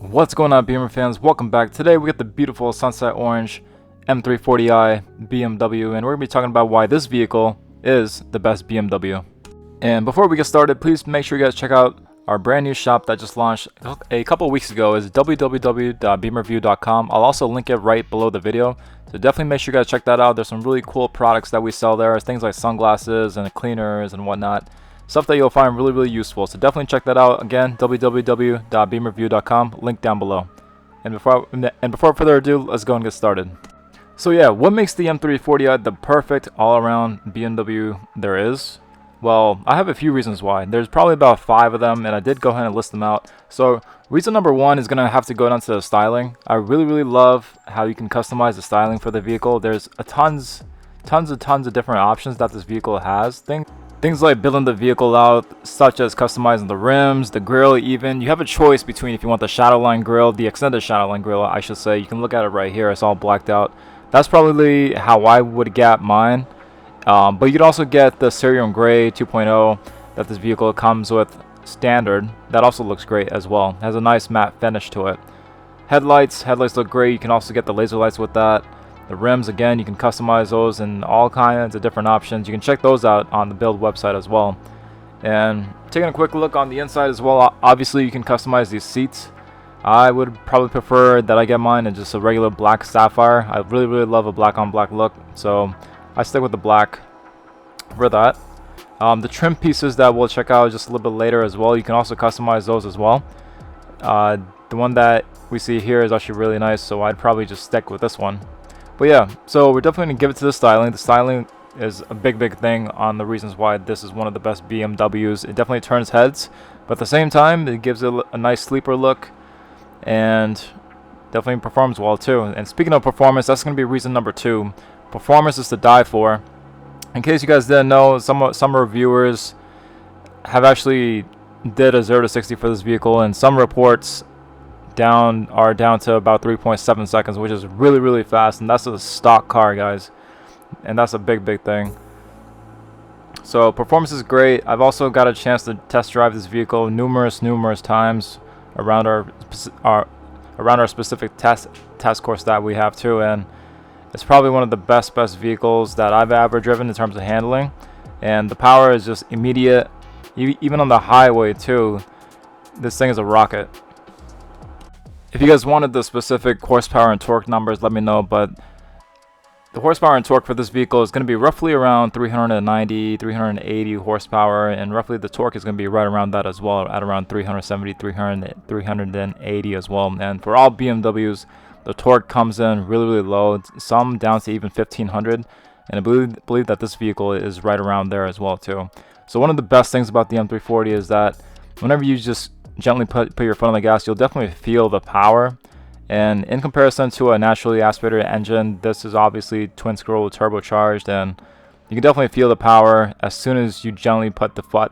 What's going on, BMWer fans? Welcome back. Today we got the beautiful sunset orange M340i BMW, and we're going to be talking about why this vehicle is the best BMW. And before we get started, please make sure you guys check out our brand new shop that just launched a couple weeks ago. Is www.bmreview.com. I'll also link it right below the video, so definitely make sure you guys check that out. There's some really cool products that we sell there, things like sunglasses and cleaners and whatnot. Stuff that you'll find really useful, so definitely check that out. Again, www.bmreview.com, link down below. And before further ado, let's go and get started. So yeah, what makes the M340i the perfect all-around BMW there is? Well, I have a few reasons why. There's probably about 5 of them, and I did go ahead and list them out. So reason number 1 is gonna have to go down to the styling. I really love how you can customize the styling for the vehicle. There's tons of different options that this vehicle has. Things like building the vehicle out, such as customizing the rims, the grille even. You have a choice between if you want the Shadowline grille, the extended Shadowline grille, I should say. You can look at it right here. It's all blacked out. That's probably how I would get mine. But you could also get the Cerium Gray 2.0 that this vehicle comes with standard. That also looks great as well. It has a nice matte finish to it. Headlights look great. You can also get the laser lights with that. The rims, again, you can customize those in all kinds of different options. You can check those out on the build website as well. And taking a quick look on the inside as well, obviously you can customize these seats. I would probably prefer that I get mine in just a regular black sapphire. I really love a black on black look, so I stick with the black for that. The trim pieces that we'll check out just a little bit later as well, you can also customize those as well. The one that we see here is actually really nice, so I'd probably just stick with this one. But yeah, so we're definitely going to give it to the styling. The styling is a big thing on the reasons why this is one of the best BMWs. It definitely turns heads, but at the same time, it gives it a nice sleeper look and definitely performs well too. And speaking of performance, that's going to be reason number 2. Performance is to die for. In case you guys didn't know, some reviewers have actually did a 0 to 60 for this vehicle, and some reports are down to about 3.7 seconds, which is really fast, and that's a stock car, guys, and that's a big thing. So performance is great. I've also got a chance to test drive this vehicle numerous times around our specific test course that we have too, and it's probably one of the best vehicles that I've ever driven in terms of handling, and the power is just immediate. Even on the highway too, this thing is a rocket. If you guys wanted the specific horsepower and torque numbers, let me know, but the horsepower and torque for this vehicle is going to be roughly around 380 horsepower, and roughly the torque is going to be right around that as well, at around 370, 380 as well. And for all BMWs, the torque comes in really low, some down to even 1500, and I believe that this vehicle is right around there as well too. So one of the best things about the M340 is that whenever you just gently put your foot on the gas, you'll definitely feel the power. And in comparison to a naturally aspirated engine, this is obviously twin scroll turbocharged, and you can definitely feel the power as soon as you gently put the foot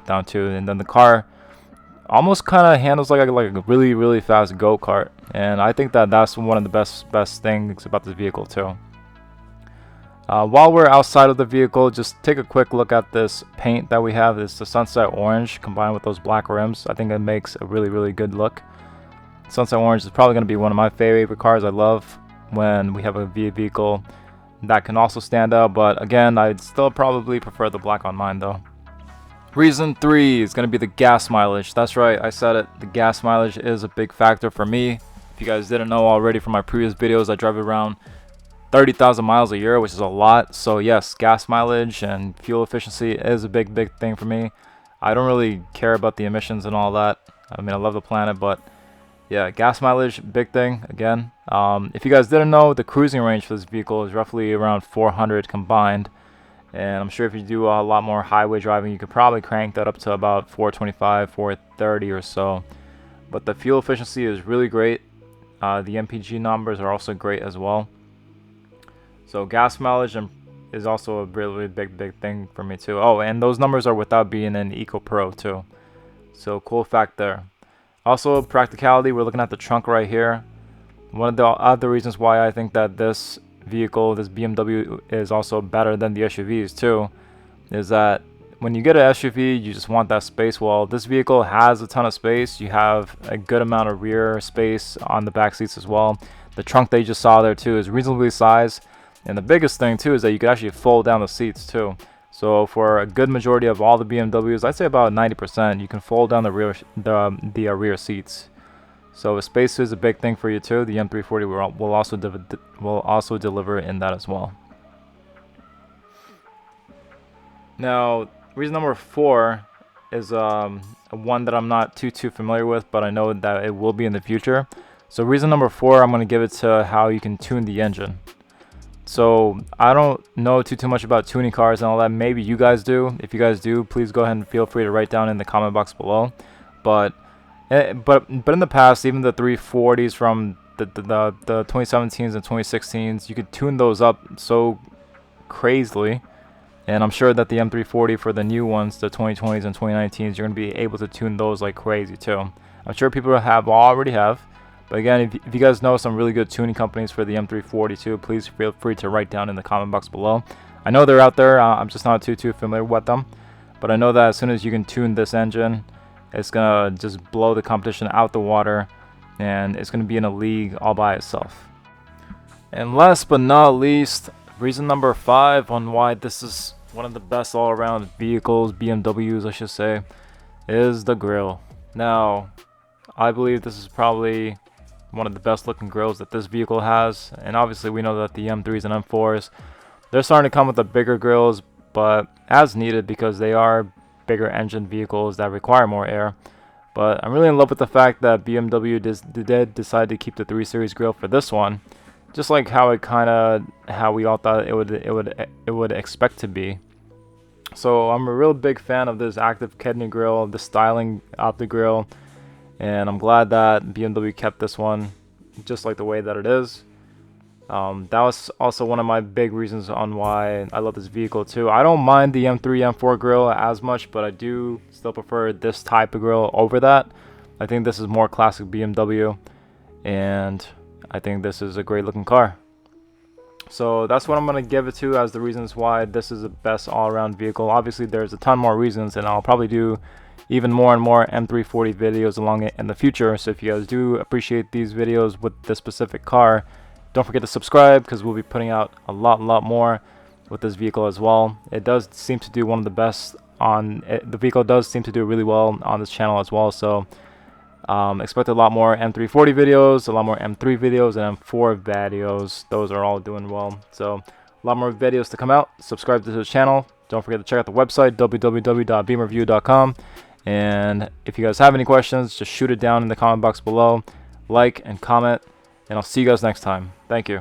down too. And then the car almost kind of handles like a really fast go-kart, and I think that that's one of the best things about this vehicle too. While we're outside of the vehicle, just take a quick look at this paint that we have. It's the sunset orange combined with those black rims. I think it makes a really good look. Sunset orange is probably going to be one of my favorite cars. I love when we have a vehicle that can also stand out, but again, I'd still probably prefer the black on mine though. Reason 3 is going to be the gas mileage. That's right, I said it. The gas mileage is a big factor for me. If you guys didn't know already from my previous videos, I drive around 30,000 miles a year, which is a lot. So yes, gas mileage and fuel efficiency is a big thing for me. I don't really care about the emissions and all that. I mean, I love the planet, but yeah, gas mileage, big thing again. If you guys didn't know, the cruising range for this vehicle is roughly around 400 combined, and I'm sure if you do a lot more highway driving, you could probably crank that up to about 425, 430 or so. But the fuel efficiency is really great. The MPG numbers are also great as well. So gas mileage is also a really big thing for me too. Oh, and those numbers are without being an Eco Pro too. So cool fact there. Also practicality, we're looking at the trunk right here. One of the other reasons why I think that this vehicle, this BMW, is also better than the SUVs too, is that when you get an SUV, you just want that space. Well, this vehicle has a ton of space. You have a good amount of rear space on the back seats as well. The trunk that you just saw there too is reasonably sized, and the biggest thing too is that you can actually fold down the seats too. So for a good majority of all the BMWs, I'd say about 90%, you can fold down the rear seats. So space is a big thing for you too. The M340 will also deliver in that as well. Now, reason number 4 is one that I'm not too familiar with, but I know that it will be in the future. So reason number 4, I'm going to give it to how you can tune the engine. So I don't know too much about tuning cars and all that. Maybe you guys do. If you guys do, please go ahead and feel free to write down in the comment box below. But in the past, even the 340s from the 2017s and 2016s, you could tune those up so crazily. And I'm sure that the M340 for the new ones, the 2020s and 2019s, you're going to be able to tune those like crazy too. I'm sure people already have. But again, if you guys know some really good tuning companies for the M340 too, please feel free to write down in the comment box below. I know they're out there. I'm just not too familiar with them. But I know that as soon as you can tune this engine, it's going to just blow the competition out the water. And it's going to be in a league all by itself. And last but not least, reason number 5 on why this is one of the best all-around vehicles, BMWs I should say, is the grille. Now, I believe this is probably one of the best looking grills that this vehicle has, and obviously we know that the M3s and M4s, they're starting to come with the bigger grills, but as needed because they are bigger engine vehicles that require more air. But I'm really in love with the fact that BMW did decide to keep the 3 Series grille for this one, just like how we all thought it would expect to be. So I'm a real big fan of this active kidney grille, the styling of the grille. And I'm glad that BMW kept this one just like the way that it is. That was also one of my big reasons on why I love this vehicle too. I don't mind the M3, M4 grille as much, but I do still prefer this type of grille over that. I think this is more classic BMW, and I think this is a great looking car. So that's what I'm going to give it to as the reasons why this is the best all-around vehicle. Obviously there's a ton more reasons, and I'll probably do even more and more M340 videos along it in the future. So if you guys do appreciate these videos with this specific car, don't forget to subscribe, because we'll be putting out a lot more with this vehicle as well. It does seem to do one of the best on it. The vehicle does seem to do really well on this channel as well. So expect a lot more M340 videos, a lot more M3 videos, and M4 videos. Those are all doing well. So a lot more videos to come out. Subscribe to the channel. Don't forget to check out the website, www.beamerview.com. And if you guys have any questions, just shoot it down in the comment box below. Like and comment, and I'll see you guys next time. Thank you.